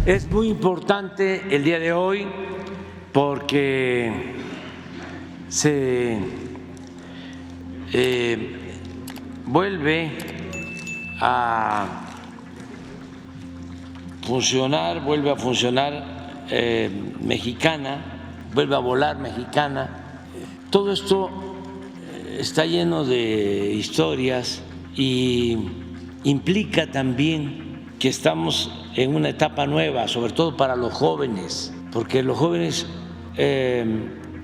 Es muy importante el día de hoy porque se vuelve a funcionar, Mexicana, vuelve a volar Mexicana. Todo esto está lleno de historias y implica también que estamos en una etapa nueva, sobre todo para los jóvenes, porque los jóvenes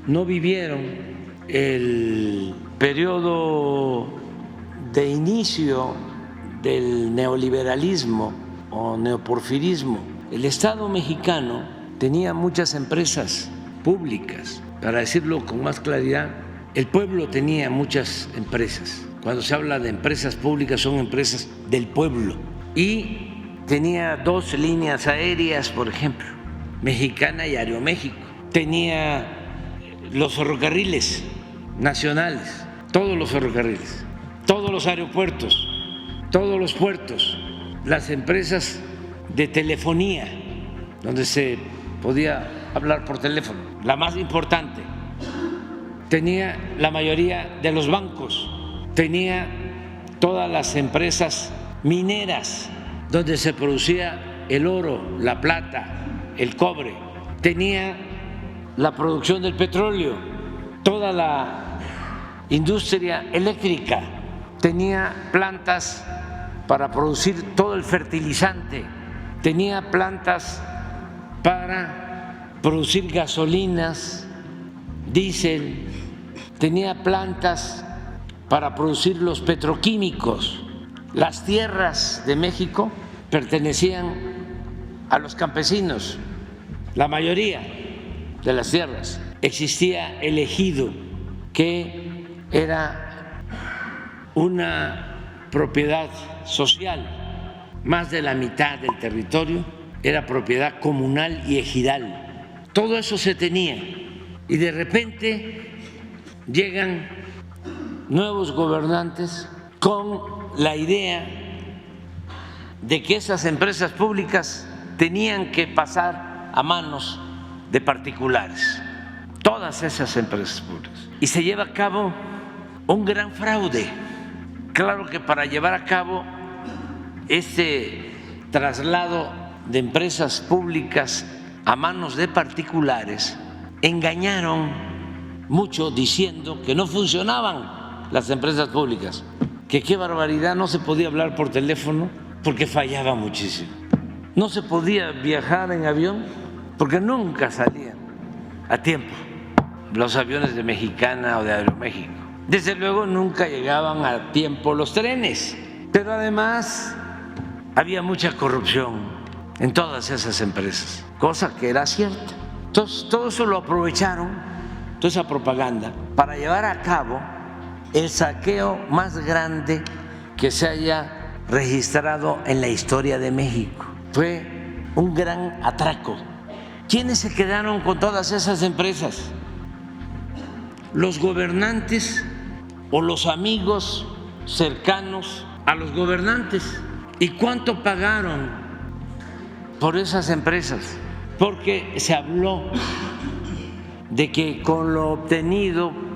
no vivieron el periodo de inicio del neoliberalismo o neoporfirismo. El Estado mexicano tenía muchas empresas públicas, para decirlo con más claridad, el pueblo tenía muchas empresas. Cuando se habla de empresas públicas son empresas del pueblo y tenía 2 líneas aéreas, por ejemplo, Mexicana y Aeroméxico. Tenía los ferrocarriles nacionales, todos los ferrocarriles, todos los aeropuertos, todos los puertos, las empresas de telefonía, donde se podía hablar por teléfono, la más importante. Tenía la mayoría de los bancos, tenía todas las empresas mineras, donde se producía el oro, la plata, el cobre, tenía la producción del petróleo, toda la industria eléctrica, tenía plantas para producir todo el fertilizante, tenía plantas para producir gasolinas, diésel, tenía plantas para producir los petroquímicos. Las tierras de México pertenecían a los campesinos, la mayoría de las tierras. Existía el ejido, que era una propiedad social. Más de la mitad del territorio era propiedad comunal y ejidal. Todo eso se tenía y de repente llegan nuevos gobernantes con la idea de que esas empresas públicas tenían que pasar a manos de particulares, todas esas empresas públicas. Y se lleva a cabo un gran fraude. Claro que para llevar a cabo este traslado de empresas públicas a manos de particulares, engañaron mucho diciendo que no funcionaban las empresas públicas, que qué barbaridad, no se podía hablar por teléfono porque fallaba muchísimo, no se podía viajar en avión porque nunca salían a tiempo los aviones de Mexicana o de Aeroméxico. Desde luego nunca llegaban a tiempo los trenes, pero además había mucha corrupción en todas esas empresas, cosa que era cierta. Entonces todo eso lo aprovecharon, toda esa propaganda, para llevar a cabo el saqueo más grande que se haya registrado en la historia de México. Fue un gran atraco. ¿Quiénes se quedaron con todas esas empresas? Los gobernantes o los amigos cercanos a los gobernantes. ¿Y cuánto pagaron por esas empresas? Porque se habló de que con lo obtenido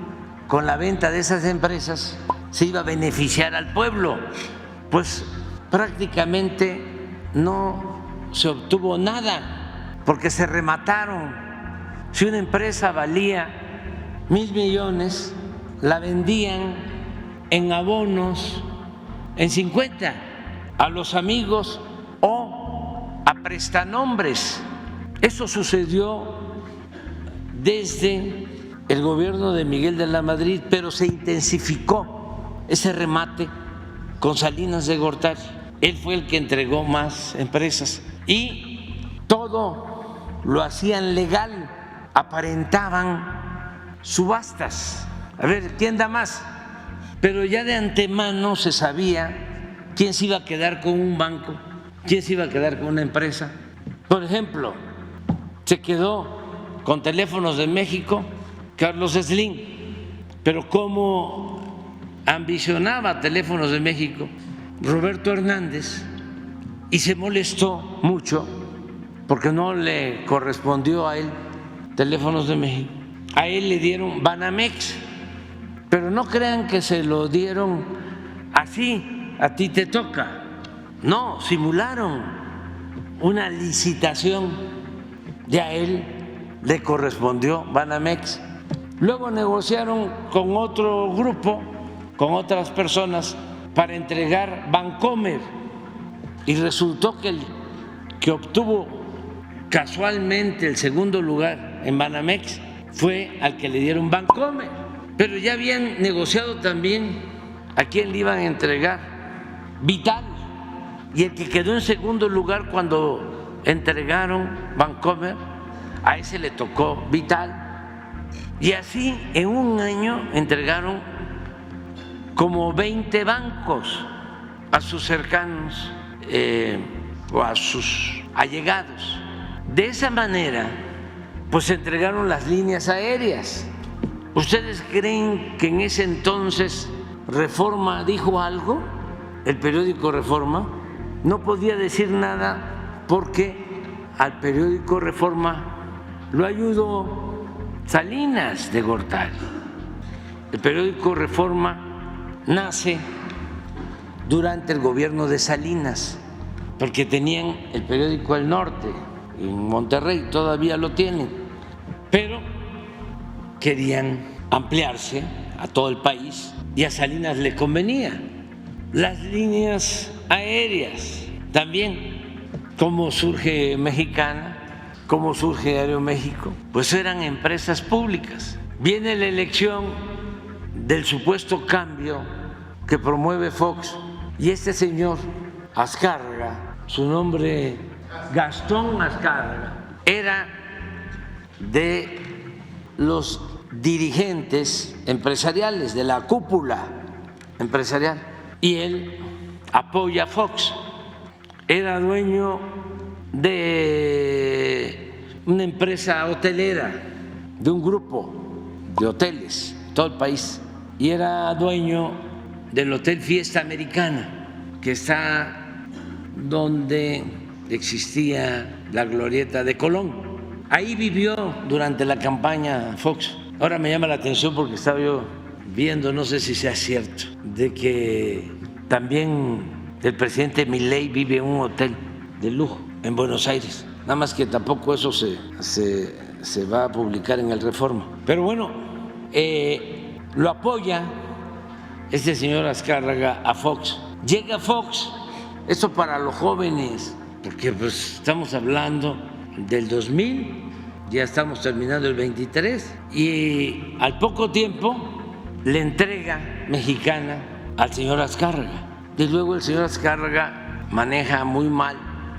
con la venta de esas empresas se iba a beneficiar al pueblo. Pues prácticamente no se obtuvo nada, porque se remataron. Si una empresa valía 1,000 millones, la vendían en abonos en 50 a los amigos o a prestanombres. Eso sucedió desde el gobierno de Miguel de la Madrid, pero se intensificó ese remate con Salinas de Gortari. Él fue el que entregó más empresas y todo lo hacían legal, aparentaban subastas. A ver, ¿quién da más? Pero ya de antemano se sabía quién se iba a quedar con un banco, quién se iba a quedar con una empresa. Por ejemplo, se quedó con Teléfonos de México Carlos Slim, pero como ambicionaba Teléfonos de México Roberto Hernández y se molestó mucho porque no le correspondió a él Teléfonos de México. A él le dieron Banamex, pero no crean que se lo dieron así, a ti te toca. No, simularon una licitación y a él le correspondió Banamex. Luego negociaron con otro grupo, con otras personas, para entregar Bancomer y resultó que el que obtuvo casualmente el segundo lugar en Banamex fue al que le dieron Bancomer, pero ya habían negociado también a quién le iban a entregar Vital, y el que quedó en segundo lugar cuando entregaron Bancomer, a ese le tocó Vital, y así en un año entregaron como 20 bancos a sus cercanos o a sus allegados. De esa manera, pues se entregaron las líneas aéreas. ¿Ustedes creen que en ese entonces Reforma dijo algo? El periódico Reforma no podía decir nada porque al periódico Reforma lo ayudó Salinas de Gortari. El periódico Reforma nace durante el gobierno de Salinas, porque tenían el periódico El Norte en Monterrey, todavía lo tienen, pero querían ampliarse a todo el país y a Salinas le convenía. Las líneas aéreas también, como surge Mexicana, como surge Aeroméxico, pues eran empresas públicas. Viene la elección del supuesto cambio que promueve Fox y este señor Azcárraga, su nombre Gastón Azcárraga, era de los dirigentes empresariales, de la cúpula empresarial, y él apoya a Fox. Era dueño de una empresa hotelera, de un grupo de hoteles, todo el país, y era dueño del Hotel Fiesta Americana, que está donde existía la glorieta de Colón. Ahí vivió durante la campaña Fox. Ahora me llama la atención porque estaba yo viendo, no sé si sea cierto, de que también el presidente Milei vive en un hotel de lujo en Buenos Aires. Nada más que tampoco eso se va a publicar en el Reforma. Pero bueno, lo apoya este señor Azcárraga a Fox. Llega Fox, esto para los jóvenes, porque pues estamos hablando del 2000, ya estamos terminando el 23, y al poco tiempo le entrega Mexicana al señor Azcárraga. Y luego el señor Azcárraga maneja muy mal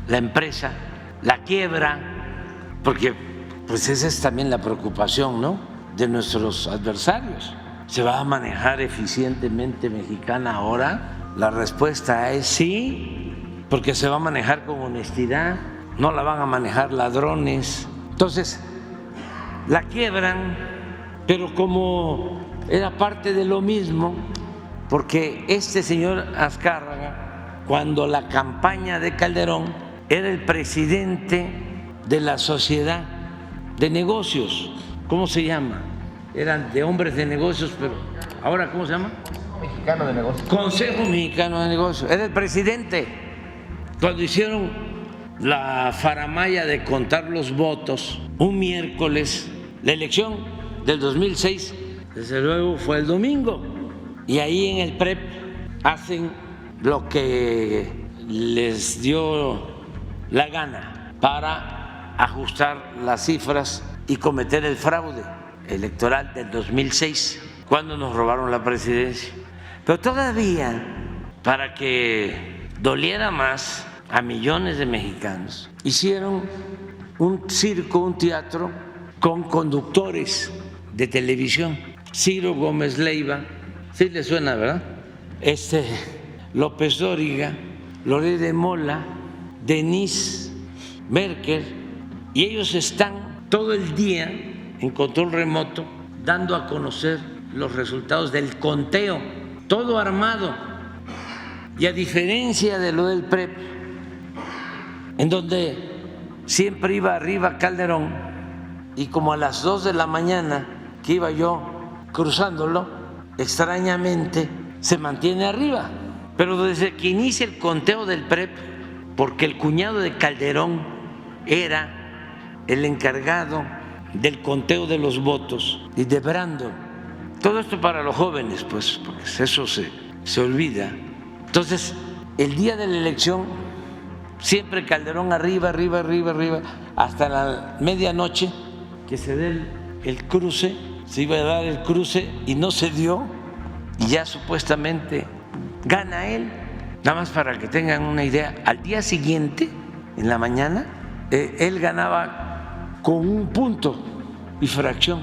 la empresa, la quiebra, porque pues esa es también la preocupación, ¿no?, de nuestros adversarios. ¿Se va a manejar eficientemente Mexicana ahora? La respuesta es sí, porque se va a manejar con honestidad, no la van a manejar ladrones. Entonces, la quiebran, pero como era parte de lo mismo, porque este señor Azcárraga, cuando la campaña de Calderón, era el presidente de la sociedad de negocios. ¿Cómo se llama? Eran de hombres de negocios, pero ahora ¿cómo se llama? Mexicano de Negocios. Consejo Mexicano de Negocios. Era el presidente. Cuando hicieron la faramalla de contar los votos un miércoles, la elección del 2006, desde luego fue el domingo, y ahí en el PREP hacen lo que les dio la gana para ajustar las cifras y cometer el fraude electoral del 2006, cuando nos robaron la presidencia. Pero todavía, para que doliera más a millones de mexicanos, hicieron un circo, un teatro con conductores de televisión. Ciro Gómez Leiva, sí le suena, ¿verdad? López Dóriga, Loret de Mola, Denise Merker, y ellos están todo el día en control remoto dando a conocer los resultados del conteo, todo armado. Y a diferencia de lo del PREP, en donde siempre iba arriba Calderón y como a las 2 de la mañana que iba yo cruzándolo, extrañamente se mantiene arriba. Pero desde que inicia el conteo del PREP, porque el cuñado de Calderón era el encargado del conteo de los votos y de Brando. Todo esto para los jóvenes, pues, porque eso se olvida. Entonces, el día de la elección, siempre Calderón arriba, hasta la medianoche que se dé el cruce, se iba a dar el cruce y no se dio, y ya supuestamente gana él. Nada más para que tengan una idea, al día siguiente, en la mañana, él ganaba con 1 punto y fracción,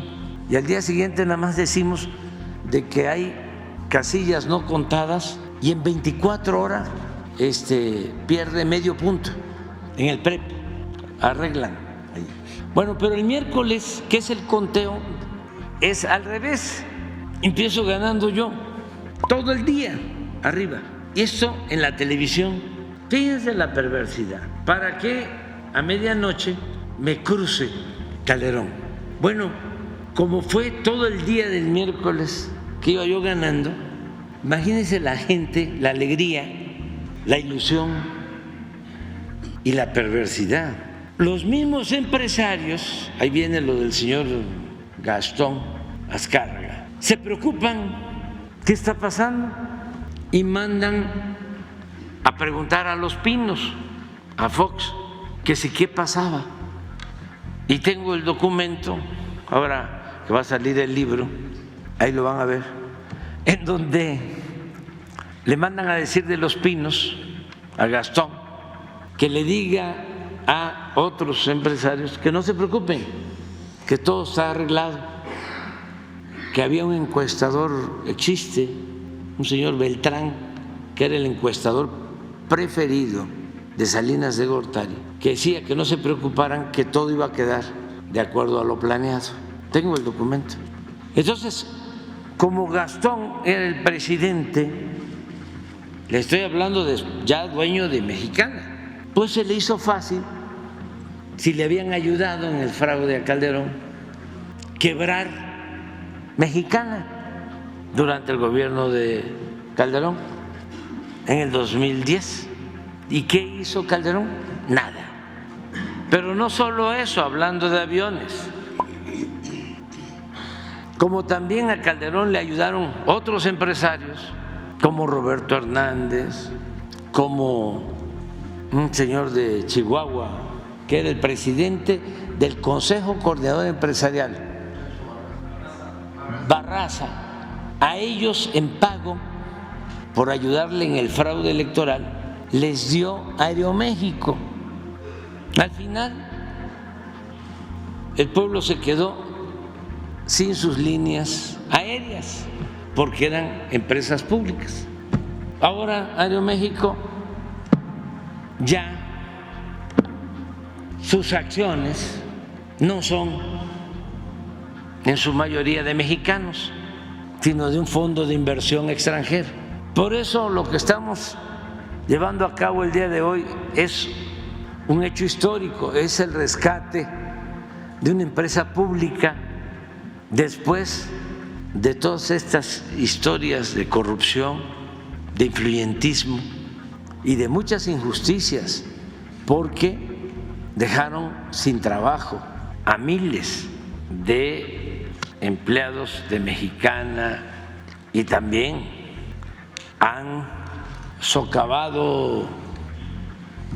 y al día siguiente nada más decimos de que hay casillas no contadas y en 24 horas pierde medio punto en el PREP, arreglan ahí. Bueno, pero el miércoles, que es el conteo, es al revés, empiezo ganando yo todo el día arriba. Y esto en la televisión, fíjense la perversidad, para que a medianoche me cruce Calderón. Bueno, como fue todo el día del miércoles que iba yo ganando, imagínense la gente, la alegría, la ilusión y la perversidad. Los mismos empresarios, ahí viene lo del señor Gastón Azcárraga, se preocupan, ¿qué está pasando? Y mandan a preguntar a Los Pinos, a Fox, que si qué pasaba. Y tengo el documento, ahora que va a salir el libro, ahí lo van a ver, en donde le mandan a decir de Los Pinos a Gastón que le diga a otros empresarios que no se preocupen, que todo está arreglado, que había un encuestador, existe un señor Beltrán, que era el encuestador preferido de Salinas de Gortari, que decía que no se preocuparan, que todo iba a quedar de acuerdo a lo planeado. Tengo el documento. Entonces, como Gastón era el presidente, le estoy hablando de ya dueño de Mexicana, pues se le hizo fácil, si le habían ayudado en el fraude a Calderón, quebrar Mexicana durante el gobierno de Calderón en el 2010. ¿Y qué hizo Calderón? Nada. Pero no solo eso, hablando de aviones, como también a Calderón le ayudaron otros empresarios, como Roberto Hernández, como un señor de Chihuahua, que era el presidente del Consejo Coordinador Empresarial, Barraza. A ellos, en pago por ayudarle en el fraude electoral, les dio Aeroméxico. Al final, el pueblo se quedó sin sus líneas aéreas porque eran empresas públicas. Ahora Aeroméxico ya sus acciones no son en su mayoría de mexicanos, sino de un fondo de inversión extranjero. Por eso lo que estamos llevando a cabo el día de hoy es un hecho histórico, es el rescate de una empresa pública después de todas estas historias de corrupción, de influyentismo y de muchas injusticias, porque dejaron sin trabajo a miles de empleados de Mexicana y también han socavado,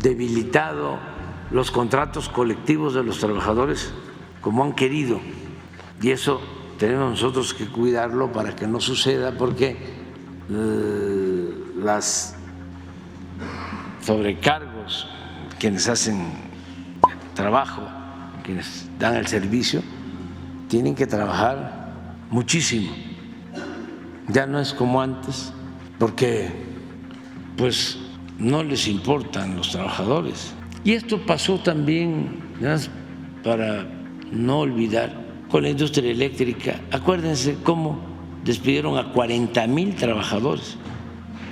debilitado los contratos colectivos de los trabajadores como han querido, y eso tenemos nosotros que cuidarlo para que no suceda, porque las sobrecargos, quienes hacen trabajo, quienes dan el servicio, tienen que trabajar muchísimo. Ya no es como antes, porque pues no les importan los trabajadores. Y esto pasó también, para no olvidar, con la industria eléctrica. Acuérdense cómo despidieron a 40,000 trabajadores.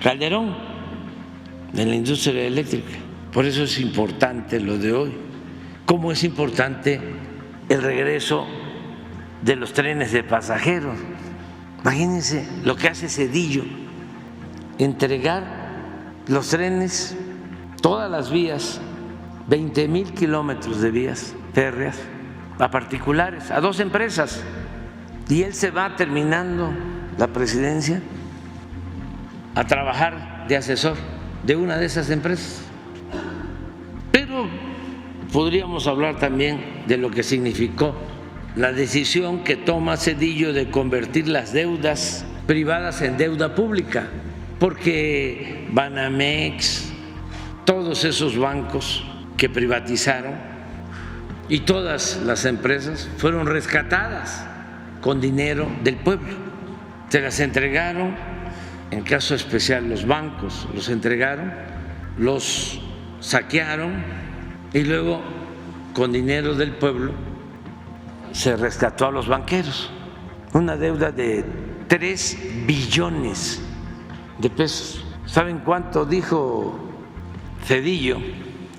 Calderón, de la industria eléctrica. Por eso es importante lo de hoy. cómo es importante el regreso de los trenes de pasajeros. Imagínense lo que hace Zedillo, entregar los trenes, todas las vías, 20,000 kilómetros de vías férreas a particulares, a 2 empresas, y él se va terminando la presidencia a trabajar de asesor de una de esas empresas. Pero podríamos hablar también de lo que significó la decisión que toma Zedillo de convertir las deudas privadas en deuda pública, porque Banamex, todos esos bancos que privatizaron y todas las empresas fueron rescatadas con dinero del pueblo, se las entregaron, en caso especial los bancos los entregaron, los saquearon y luego con dinero del pueblo se rescató a los banqueros, una deuda de 3 billones de pesos. ¿Saben cuánto dijo Zedillo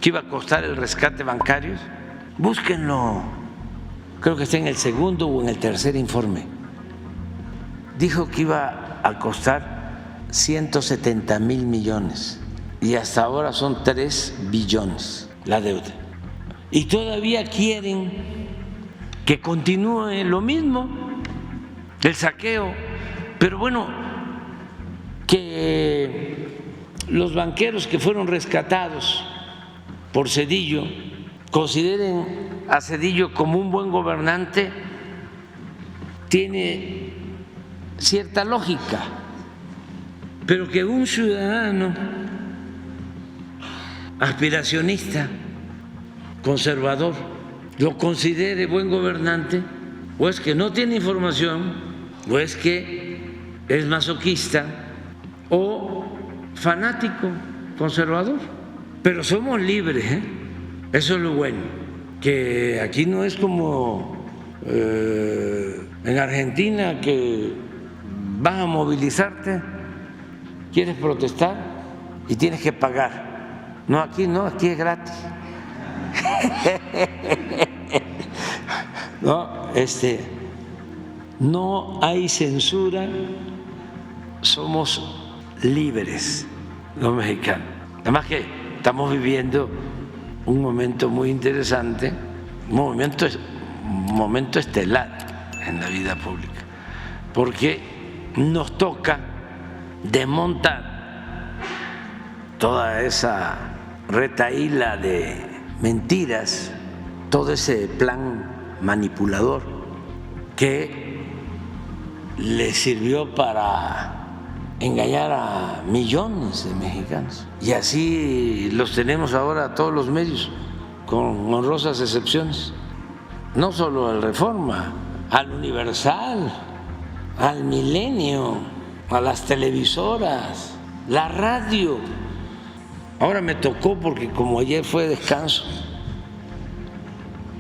que iba a costar el rescate bancario? Búsquenlo, creo que está en el segundo o en el tercer informe. Dijo que iba a costar 170,000 millones y hasta ahora son 3 billones la deuda. Y todavía quieren que continúe lo mismo, el saqueo, pero bueno, que los banqueros que fueron rescatados por Zedillo consideren a Zedillo como un buen gobernante tiene cierta lógica, pero que un ciudadano aspiracionista, conservador, lo considere buen gobernante, o es que no tiene información, o es que es masoquista o fanático conservador. Pero somos libres, ¿eh? Eso es lo bueno, que aquí no es como en Argentina, que vas a movilizarte, quieres protestar y tienes que pagar. No, aquí no, aquí es gratis. No hay censura, somos libres los mexicanos. Además que estamos viviendo un momento muy interesante, un momento estelar en la vida pública, porque nos toca desmontar toda esa retahíla de mentiras, todo ese plan manipulador que le sirvió para engañar a millones de mexicanos. Y así los tenemos ahora todos los medios, con honrosas excepciones. No solo al Reforma, al Universal, al Milenio, a las televisoras, la radio. Ahora me tocó, porque como ayer fue descanso,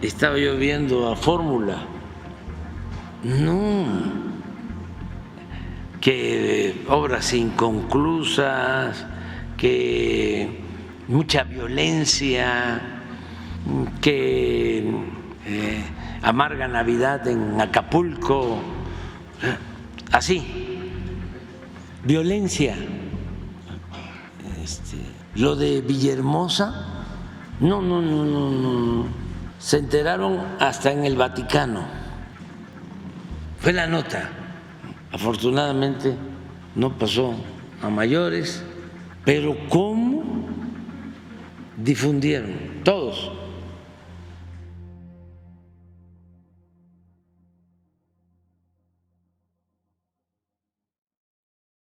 estaba yo viendo a Fórmula. No, que obras inconclusas, que mucha violencia, que amarga Navidad en Acapulco, así, violencia. Lo de Villahermosa, no, se enteraron hasta en el Vaticano, fue la nota. Afortunadamente no pasó a mayores, pero ¿cómo difundieron? Todos